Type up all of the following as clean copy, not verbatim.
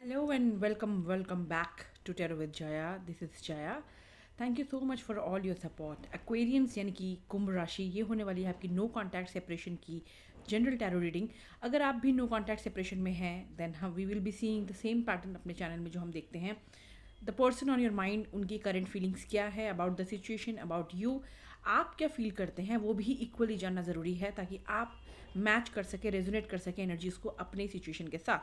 Hello and welcome back to Tarot with Jaya. This is Jaya. Thank you so much for all your support. Aquarians यानी कि कुंभ राशि ये होने वाली है आपकी नो कॉन्टैक्ट सेपरेशन की जनरल टैरो रीडिंग। अगर आप भी नो कॉन्टैक्ट सेपरेशन में हैं देन हम we will be seeing the same pattern अपने चैनल में जो हम देखते हैं। The person on your mind उनकी करंट फीलिंग्स क्या है about the situation about you, आप क्या फील करते हैं वो भी इक्वली जानना ज़रूरी है ताकि आप मैच कर सके रेजोनेट कर सके एनर्जीज़ को अपने सिचुएशन के साथ।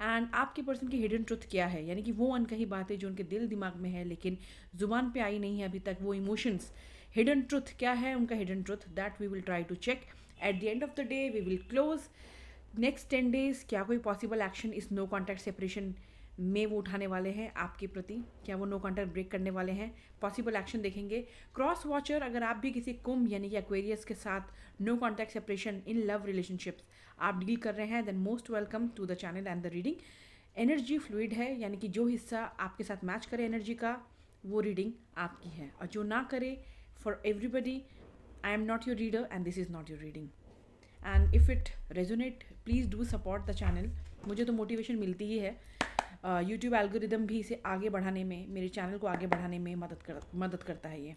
एंड आपके पर्सन की हिडन ट्रुथ क्या है, यानी कि वो अनकही बात है जो उनके दिल दिमाग में है लेकिन ज़ुबान पे आई नहीं है अभी तक, वो इमोशंस। हिडन ट्रुथ क्या है उनका, hidden truth that we will try to check at the end of the day. We will close next 10 days। क्या कोई पॉसिबल एक्शन इस नो कॉन्टैक्ट सेपरेशन में वो उठाने वाले हैं आपके प्रति, क्या वो नो कॉन्टैक्ट ब्रेक करने वाले हैं, पॉसिबल एक्शन देखेंगे। क्रॉस वॉचर, अगर आप भी किसी कुंभ यानी कि एक्वेरियस के साथ no contact separation in love relationships आप डील कर रहे हैं then most welcome to the channel and the reading. Energy fluid है, यानी कि जो हिस्सा आपके साथ मैच करे एनर्जी का वो रीडिंग आपकी है, और जो ना करे for everybody I am not your reader and this is not your reading. And if it resonate please do support the channel. मुझे तो मोटिवेशन मिलती ही है। यूट्यूब एल्गोरिदम भी इसे आगे बढ़ाने में, मेरे चैनल को आगे बढ़ाने में मदद करता है ये।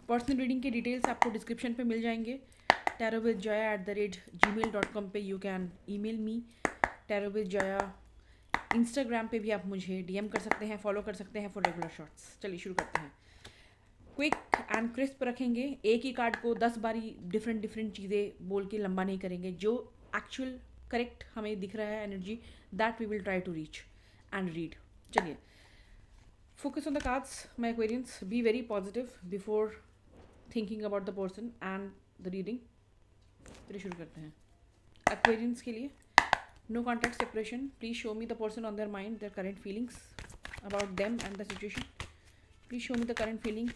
पर्सनल रीडिंग के डिटेल्स आपको डिस्क्रिप्शन पे मिल जाएंगे। tarotwithjaya@gmail.com पे you can email me. tarotwithjaya Instagram पे भी आप मुझे डीएम कर सकते हैं, फॉलो कर सकते हैं फॉर रेगुलर शॉर्ट्स। चलिए शुरू करते हैं। क्विक एंड क्रिस्प रखेंगे, एक ही कार्ड को 10 बारी डिफरेंट चीज़ें बोल के लंबा नहीं करेंगे। जो एक्चुअल करेक्ट हमें दिख रहा है energy that we will try to reach and read. चलिए, focus on the cards my Aquarians, be very positive before thinking about the person and the reading. चलिए शुरू करते हैं। एक्वेरियंस के लिए no contact separation, please show me the person on their mind, their current feelings about them and the situation. Please show me the current feeling.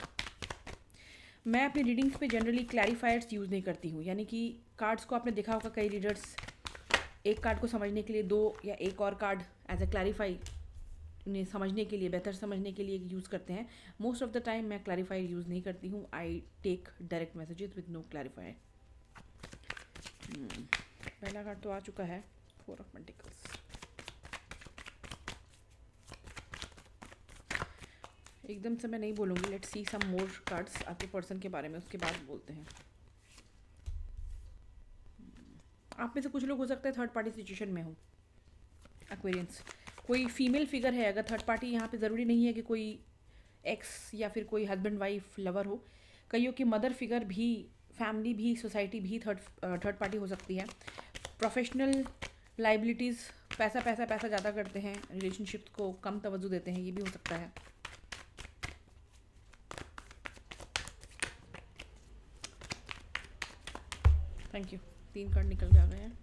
मैं अपनी readings पे generally क्लैरिफायर्स use नहीं करती हूँ, यानी कि कार्ड्स को आपने देखा होगा कई रीडर्स एक कार्ड को समझने के लिए दो या एक और कार्ड एज अ क्लैरिफाई उन्हें समझने के लिए, बेहतर समझने के लिए यूज़ करते हैं। मोस्ट ऑफ द टाइम मैं क्लैरिफायर यूज़ नहीं करती हूँ। I take direct messages with no clarifier. पहला कार्ड तो आ चुका है, 4 of Pentacles। एकदम से मैं नहीं बोलूँगी, let's see some more cards आपके पर्सन के बारे में, उसके बाद बोलते हैं। आप में से कुछ लोग हो सकता है थर्ड पार्टी सिचुएशन में हो एक्वेरियंस। कोई फीमेल फिगर है, अगर थर्ड पार्टी यहाँ पे ज़रूरी नहीं है कि कोई एक्स या फिर कोई हस्बैंड वाइफ लवर हो, कईयों की मदर फिगर भी, फैमिली भी, सोसाइटी भी थर्ड पार्टी हो सकती है। प्रोफेशनल लाइबिलिटीज़, पैसा पैसा पैसा ज़्यादा करते हैं, रिलेशनशिप को कम तवज्जो देते हैं, ये भी हो सकता है। थैंक यू, 3 कार्ड निकल के आ गए हैं।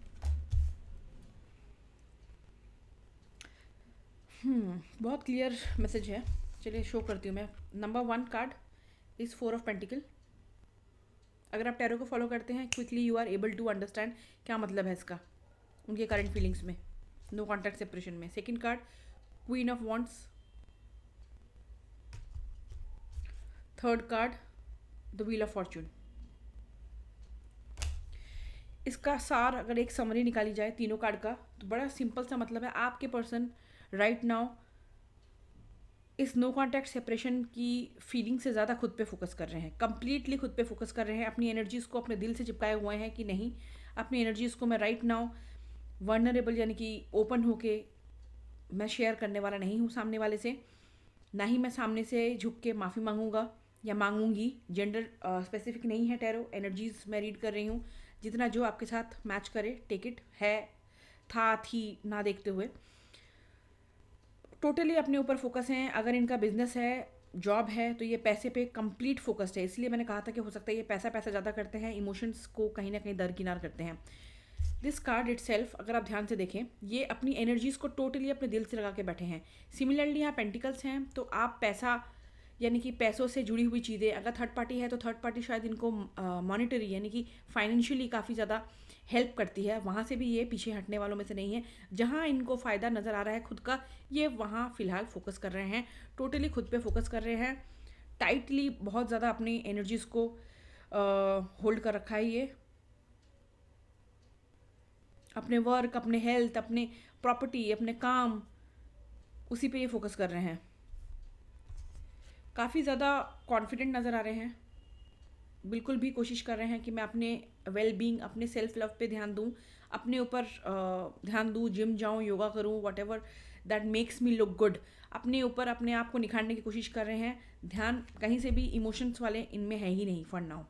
बहुत क्लियर मैसेज है। चलिए शो करती हूँ मैं। Number 1 card is 4 of Pentacles। अगर आप टैरो को फॉलो करते हैं quickly you are able to understand क्या मतलब है इसका उनके करंट फीलिंग्स में, नो कॉन्टैक्ट सेपरेशन में। Second card queen of wands. Third card the wheel of fortune. इसका सार अगर एक समरी निकाली जाए तीनों कार्ड का तो बड़ा सिंपल सा मतलब है, आपके पर्सन राइट नाउ इस नो कॉन्टैक्ट सेपरेशन की फीलिंग से ज़्यादा खुद पे फोकस कर रहे हैं, कंप्लीटली खुद पे फोकस कर रहे हैं। अपनी एनर्जीज़ को अपने दिल से चिपकाए हुए हैं कि नहीं, अपनी एनर्जीज़ को मैं राइट नाउ वर्नरेबल यानी कि ओपन होके मैं शेयर करने वाला नहीं हूँ सामने वाले से। ना ही मैं सामने से झुक के माफ़ी मांगूंगा या मांगूंगी। जेंडर स्पेसिफिक नहीं है, टैरो एनर्जीज मैं रीड कर रही हूँ। जितना जो आपके साथ मैच करे, टेक इट, है था थी ना देखते हुए टोटली अपने ऊपर फोकस हैं। अगर इनका बिजनेस है, जॉब है, तो ये पैसे पे कंप्लीट फोकस्ड है। इसलिए मैंने कहा था कि हो सकता है ये पैसा पैसा ज़्यादा करते हैं, इमोशंस को कहीं ना कहीं दरकिनार करते हैं। दिस कार्ड इट सेल्फ अगर आप ध्यान से देखें, ये अपनी एनर्जीज़ को टोटली अपने दिल से लगा के बैठे हैं। सिमिलरली यहाँ पेंटिकल्स हैं, तो आप पैसा यानी कि पैसों से जुड़ी हुई चीज़ें, अगर थर्ड पार्टी है तो थर्ड पार्टी शायद इनको मॉनिटरी यानी कि फाइनेंशियली काफ़ी ज़्यादा हेल्प करती है, वहाँ से भी ये पीछे हटने वालों में से नहीं है। जहाँ इनको फ़ायदा नज़र आ रहा है खुद का, ये वहाँ फ़िलहाल फोकस कर रहे हैं, टोटली खुद पे फोकस कर रहे हैं। टाइटली बहुत ज़्यादा अपनी एनर्जीज़ को होल्ड कर रखा है ये, अपने वर्क, अपने हेल्थ, अपने प्रॉपर्टी, अपने काम, उसी पे ये फोकस कर रहे हैं। काफ़ी ज़्यादा कॉन्फिडेंट नज़र आ रहे हैं, बिल्कुल भी कोशिश कर रहे हैं कि मैं अपने वेल बीइंग, अपने सेल्फ लव पे ध्यान दूँ, अपने ऊपर ध्यान दूँ, जिम जाऊँ, योगा करूँ, what ever that makes me look good. अपने ऊपर अपने आप को निखारने की कोशिश कर रहे हैं। ध्यान कहीं से भी इमोशंस वाले इनमें है ही नहीं फॉर नाउ।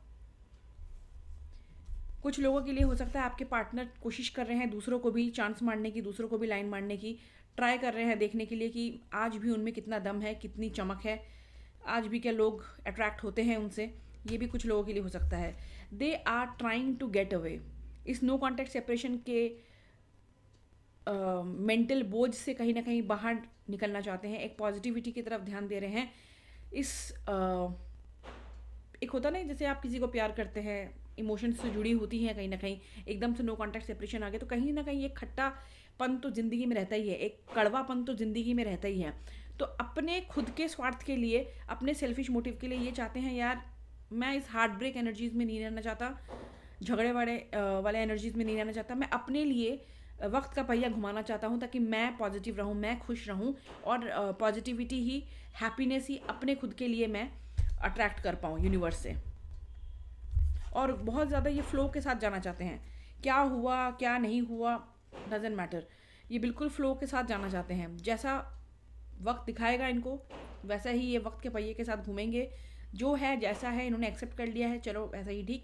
कुछ लोगों के लिए हो सकता है आपके पार्टनर कोशिश कर रहे हैं दूसरों को भी चांस मारने की, दूसरों को भी लाइन मारने की, ट्राई कर रहे हैं देखने के लिए कि आज भी उनमें कितना दम है, कितनी चमक है, आज भी क्या लोग अट्रैक्ट होते हैं उनसे। ये भी कुछ लोगों के लिए हो सकता है। They are trying to get away. इस नो कॉन्टैक्ट सेपरेशन के मेंटल बोझ से कहीं ना कहीं बाहर निकलना चाहते हैं, एक पॉजिटिविटी की तरफ ध्यान दे रहे हैं। इस एक होता नहीं, जैसे आप किसी को प्यार करते हैं, इमोशंस से जुड़ी होती हैं कहीं ना कहीं, एकदम से नो कॉन्टैक्ट सेपरेशन आ गया तो कहीं ना कहीं एक खट्टापन तो ज़िंदगी में रहता ही है, एक कड़वापन तो ज़िंदगी में रहता ही है। तो अपने खुद के स्वार्थ के लिए, अपने सेल्फिश मोटिव के लिए ये चाहते हैं, यार मैं इस हार्ट ब्रेक एनर्जीज़ में नहीं रहना चाहता, झगड़े वाले एनर्जीज़ में नहीं रहना चाहता। मैं अपने लिए वक्त का पहिया घुमाना चाहता हूँ ताकि मैं पॉजिटिव रहूँ, मैं खुश रहूँ, और पॉजिटिविटी ही, हैप्पीनेस ही अपने खुद के लिए मैं अट्रैक्ट कर पाऊँ यूनिवर्स से। और बहुत ज़्यादा ये फ्लो के साथ जाना चाहते हैं, क्या हुआ क्या नहीं हुआ डजेंट मैटर, ये बिल्कुल फ्लो के साथ जाना चाहते हैं। जैसा वक्त दिखाएगा इनको वैसा ही ये वक्त के पहिए के साथ घूमेंगे। जो है जैसा है इन्होंने एक्सेप्ट कर लिया है, चलो ऐसा ही ठीक।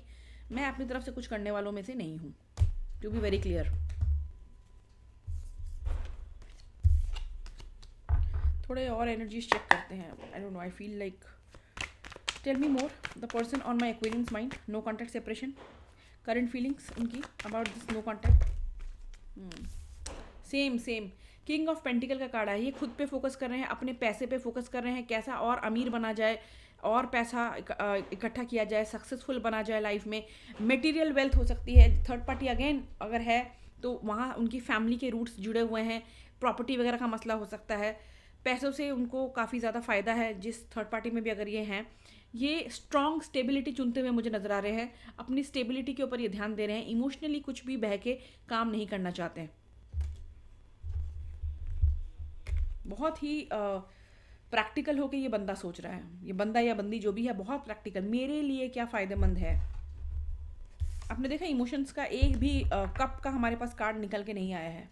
मैं अपनी तरफ से कुछ करने वालों में से नहीं हूँ, टू बी वेरी क्लियर। थोड़े और एनर्जीज चेक करते हैं। I don't know, I feel like tell me more the person on my Aquarians mind, no contact separation, current feelings उनकी about this no contact. Same king of pentacle का card है। ये खुद पे focus कर रहे हैं, अपने पैसे पे फोकस कर रहे हैं, कैसा और अमीर बना जाए, और पैसा इकट्ठा किया जाए, सक्सेसफुल बना जाए लाइफ में। मटेरियल वेल्थ हो सकती है, थर्ड पार्टी अगेन अगर है तो वहाँ उनकी फैमिली के रूट्स जुड़े हुए हैं, प्रॉपर्टी वगैरह का मसला हो सकता है, पैसों से उनको काफ़ी ज़्यादा फ़ायदा है जिस थर्ड पार्टी में भी अगर ये हैं। ये स्ट्रॉन्ग स्टेबिलिटी चुनते हुए मुझे नज़र आ रहे हैं, अपनी स्टेबिलिटी के ऊपर ये ध्यान दे रहे हैं, इमोशनली कुछ भी बह के काम नहीं करना चाहते हैं। बहुत ही प्रैक्टिकल होके ये बंदा सोच रहा है, ये बंदा या बंदी जो भी है बहुत प्रैक्टिकल, मेरे लिए क्या फ़ायदेमंद है। आपने देखा इमोशंस का एक भी कप का हमारे पास कार्ड निकल के नहीं आया है।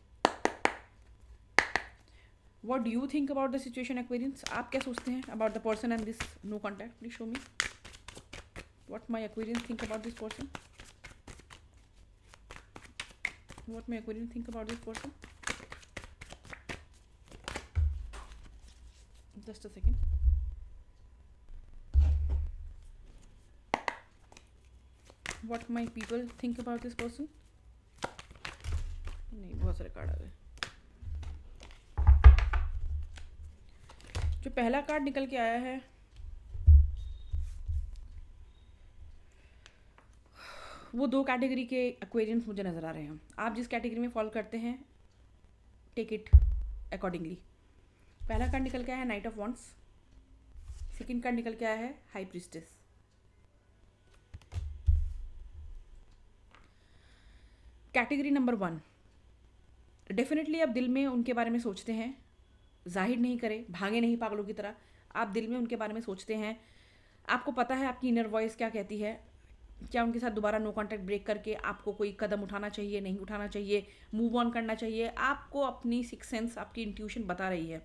What do you think about the situation, Aquarians? आप क्या सोचते हैं about the person and this no contact? Please show me what my Aquarians think about this person. What my Aquarians think about this person? Just a second. What my people think about this person? नहीं, बहुत सारे card आ गए। जो पहला card निकल के आया है वो दो कैटेगरी के एक्वेरियंस मुझे नज़र आ रहे हैं। आप जिस कैटेगरी में फॉलो करते हैं टेक इट अकॉर्डिंगली। पहला कार्ड निकल के आया है night of wands, second card निकल के आया है high priestess. Category number 1, definitely आप दिल में उनके बारे में सोचते हैं, जाहिर नहीं करें, भागे नहीं पागलों की तरह, आप दिल में उनके बारे में सोचते हैं। आपको पता है आपकी इनर वॉइस क्या कहती है, क्या उनके साथ दोबारा नो कॉन्टैक्ट ब्रेक करके आपको कोई कदम उठाना चाहिए, नहीं उठाना चाहिए, मूव ऑन करना चाहिए। आपको अपनी सिक्स सेंस, आपकी इंट्यूशन बता रही है।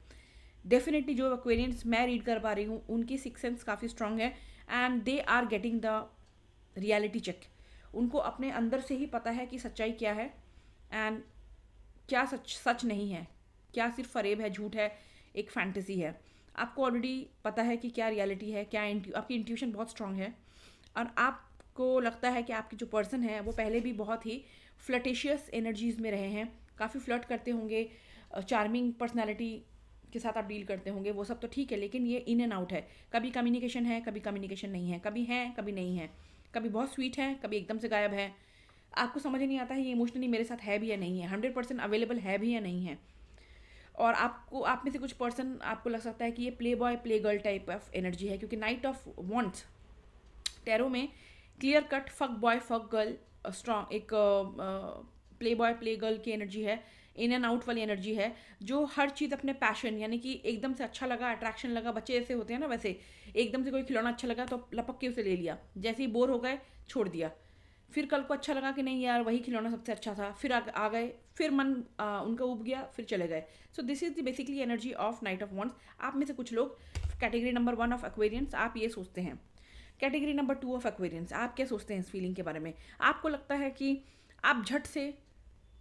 डेफिनेटली जो एक्वेरियंस मैं रीड कर पा रही हूँ उनकी सिक्स सेंस काफ़ी स्ट्रांग है and they are getting the reality check. उनको अपने अंदर से ही पता है कि सच्चाई क्या है एंड क्या सच नहीं है, क्या सिर्फ फरेब है, झूठ है, एक फैंटेसी है। आपको ऑलरेडी पता है कि क्या रियलिटी है, क्या आपकी इंट्यूशन बहुत स्ट्रांग है। और आपको लगता है कि आपकी जो पर्सन है वो पहले भी बहुत ही फ्लटेशियस एनर्जीज़ में रहे हैं, काफ़ी फ्लर्ट करते होंगे, चार्मिंग पर्सनैलिटी के साथ आप डील करते होंगे, वो सब तो ठीक है, लेकिन ये इन एंड आउट है। कभी कम्युनिकेशन है, कभी कम्युनिकेशन नहीं है, कभी है कभी नहीं है, कभी बहुत स्वीट है, कभी एकदम से गायब है। आपको समझ नहीं आता है ये इमोशनली मेरे साथ है भी या नहीं है, 100% अवेलेबल है भी या नहीं है। और आपको, आप में से कुछ पर्सन, आपको लग सकता है कि ये play boy play girl type of energy है, क्योंकि नाइट ऑफ वॉन्ट्स टैरो में clear cut fuck boy fuck girl strong, एक प्ले बॉय प्ले गर्ल की एनर्जी है, इन एंड आउट वाली एनर्जी है, जो हर चीज़ अपने पैशन, यानी कि एकदम से अच्छा लगा, अट्रैक्शन लगा, बच्चे ऐसे होते हैं ना, वैसे एकदम से कोई खिलौना अच्छा लगा तो लपक के उसे ले लिया, जैसे ही बोर हो गए छोड़ दिया, फिर कल को अच्छा लगा कि नहीं यार वही खिलौना सबसे अच्छा था, फिर आ गए, फिर मन उनका उब गया, फिर चले गए। So this is the basically energy of night of wands. आप में से कुछ लोग कैटेगरी नंबर 1 ऑफ एक्वेरियंस आप ये सोचते हैं। कैटेगरी नंबर 2 ऑफ एक्वेरियंस आप क्या सोचते हैं इस फीलिंग के बारे में? आपको लगता है कि आप झट से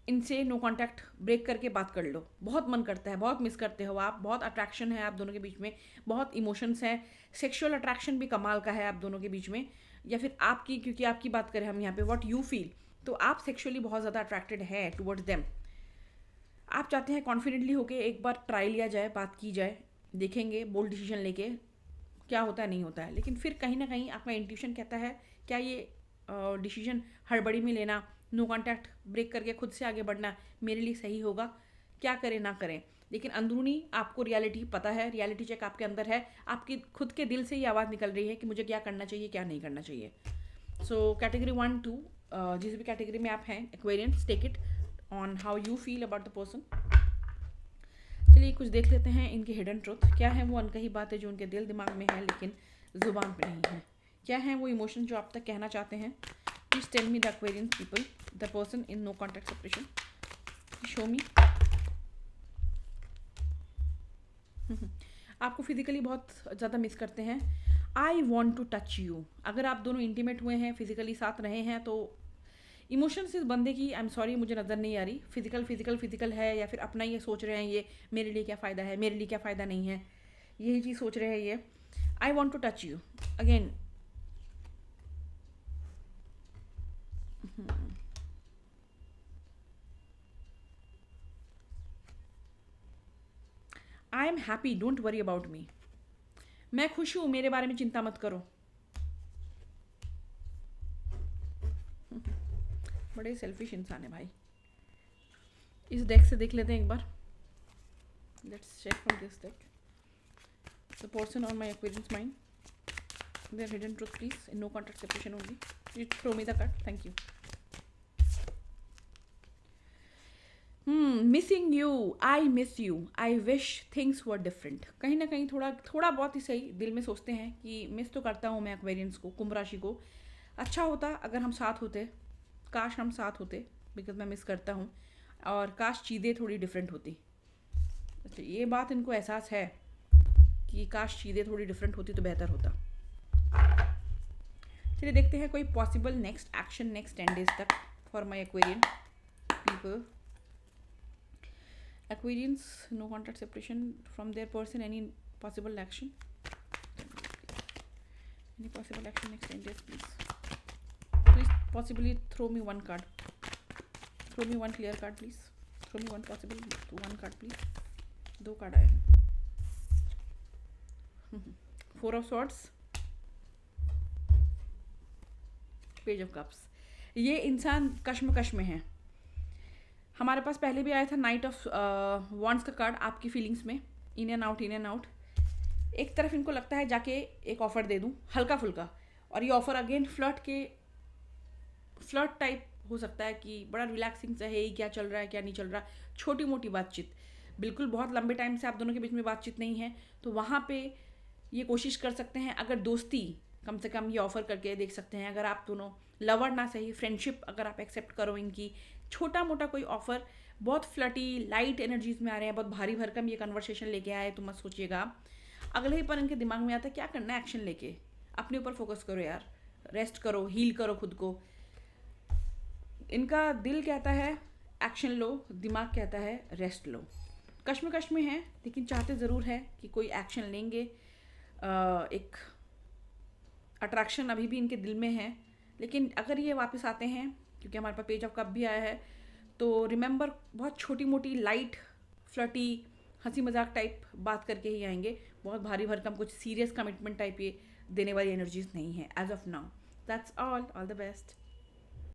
इनसे नो कांटेक्ट ब्रेक करके बात कर लो, बहुत मन करता है, बहुत मिस करते हो आप, बहुत अट्रैक्शन है आप दोनों के बीच में, बहुत इमोशंस हैं, सेक्सुअल अट्रैक्शन भी कमाल का है आप दोनों के बीच में, या फिर आपकी, क्योंकि आपकी बात करें हम यहाँ पे व्हाट यू फील, तो आप सेक्सुअली बहुत ज़्यादा अट्रैक्टेड है टुवर्ड्स देम। आप चाहते हैं कॉन्फिडेंटली होके एक बार ट्राई लिया जाए, बात की जाए, देखेंगे बोल्ड डिसीजन लेके क्या होता है नहीं होता है, लेकिन फिर कहीं ना कहीं आपका इंट्यूशन कहता है क्या ये डिसीजन हड़बड़ी में लेना, नो कांटेक्ट ब्रेक करके खुद से आगे बढ़ना मेरे लिए सही होगा, क्या करें ना करें। लेकिन अंदरूनी आपको रियलिटी पता है, रियलिटी चेक आपके अंदर है, आपकी खुद के दिल से ये आवाज़ निकल रही है कि मुझे क्या करना चाहिए क्या नहीं करना चाहिए। सो कैटेगरी 1 2 जिस भी कैटेगरी में आप हैं Aquarians, take it on how you feel about the person. चलिए कुछ देख लेते हैं इनके हिडन ट्रुथ, क्या है वो अनकही बातें जो उनके दिल दिमाग में है लेकिन जुबान पे नहीं है, क्या है वो इमोशन जो आप तक कहना चाहते हैं। Please tell me the Aquarians people, the person in no contact separation, show me. आपको फिजिकली बहुत ज़्यादा मिस करते हैं। I want to touch you, अगर आप दोनों इंटीमेट हुए हैं, फिजिकली साथ रहे हैं, तो इमोशंस इस बंदे की आई एम सॉरी मुझे नज़र नहीं आ रही, फिजिकल फिजिकल फिजिकल है या फिर अपना ये सोच रहे हैं ये मेरे लिए क्या फ़ायदा है, मेरे लिए क्या फ़ायदा नहीं है, यही चीज़ सोच रहे हैं ये। I want to touch you again, I am happy don't worry about me, मैं खुश हूँ मेरे बारे में चिंता मत करो। बड़े सेल्फिश इंसान है भाई। इस डेक से देख लेते हैं एक बार, let's check from this deck the person on my Aquarians mind, their hidden truth please in no contact separation only, you throw me the card, thank you. Missing you, I miss you, I wish things were different. कहीं ना कहीं थोड़ा थोड़ा बहुत ही सही दिल में सोचते हैं कि मिस तो करता हूँ मैं एक्वेरियंस को, कुंभ राशि को, अच्छा होता अगर हम साथ होते, काश हम साथ होते, बिकॉज मैं मिस करता हूँ, और काश चीज़ें थोड़ी डिफरेंट होती। अच्छा ये बात इनको एहसास है कि काश चीज़ें थोड़ी डिफरेंट होती तो बेहतर होता। चलिए देखते हैं कोई possible next action next 10 days तक for my Aquarian people. Aquarians, no contact separation from their person, any possible action? Any possible action next 10 days, please? Please possibly throw me one card. Throw me one clear card, please. Throw me one possible, one card, please. 2 card आए हैं। 4 of Swords, Page of Cups। ये इंसान कश्मकश में है। हमारे पास पहले भी आया था नाइट ऑफ वॉन्ड्स का कार्ड, आपकी फीलिंग्स में in and out in and out. एक तरफ इनको लगता है जाके एक ऑफ़र दे दूं हल्का फुल्का, और ये ऑफ़र अगेन फ्लर्ट टाइप हो सकता है कि बड़ा रिलैक्सिंग सा है, क्या चल रहा है क्या नहीं चल रहा, छोटी मोटी बातचीत, बिल्कुल बहुत लंबे टाइम से आप दोनों के बीच में बातचीत नहीं है, तो वहाँ पे ये कोशिश कर सकते हैं, अगर दोस्ती कम से कम ये ऑफ़र करके देख सकते हैं, अगर आप दोनों लवर ना सही फ्रेंडशिप अगर आप एक्सेप्ट करो इनकी, छोटा मोटा कोई ऑफ़र, बहुत फ्लटी लाइट एनर्जीज में आ रहे हैं, बहुत भारी भरकम ये कन्वर्सेशन लेके आए तो मत सोचिएगा। अगले ही पर इनके दिमाग में आता है क्या करना है, एक्शन लेके अपने ऊपर फोकस करो यार, रेस्ट करो, हील करो खुद को। इनका दिल कहता है एक्शन लो, दिमाग कहता है रेस्ट लो। कश्मकश में है लेकिन चाहते ज़रूर है कि कोई एक्शन लेंगे। एक अट्रैक्शन अभी भी इनके दिल में है, लेकिन अगर ये वापस आते हैं, क्योंकि हमारे पास पेज ऑफ कप भी आया है, तो रिमेंबर बहुत छोटी मोटी लाइट फ्लटी हंसी मजाक टाइप बात करके ही आएंगे, बहुत भारी भरकम कुछ सीरियस कमिटमेंट टाइप ये देने वाली एनर्जीज नहीं है as of now. That's all the best.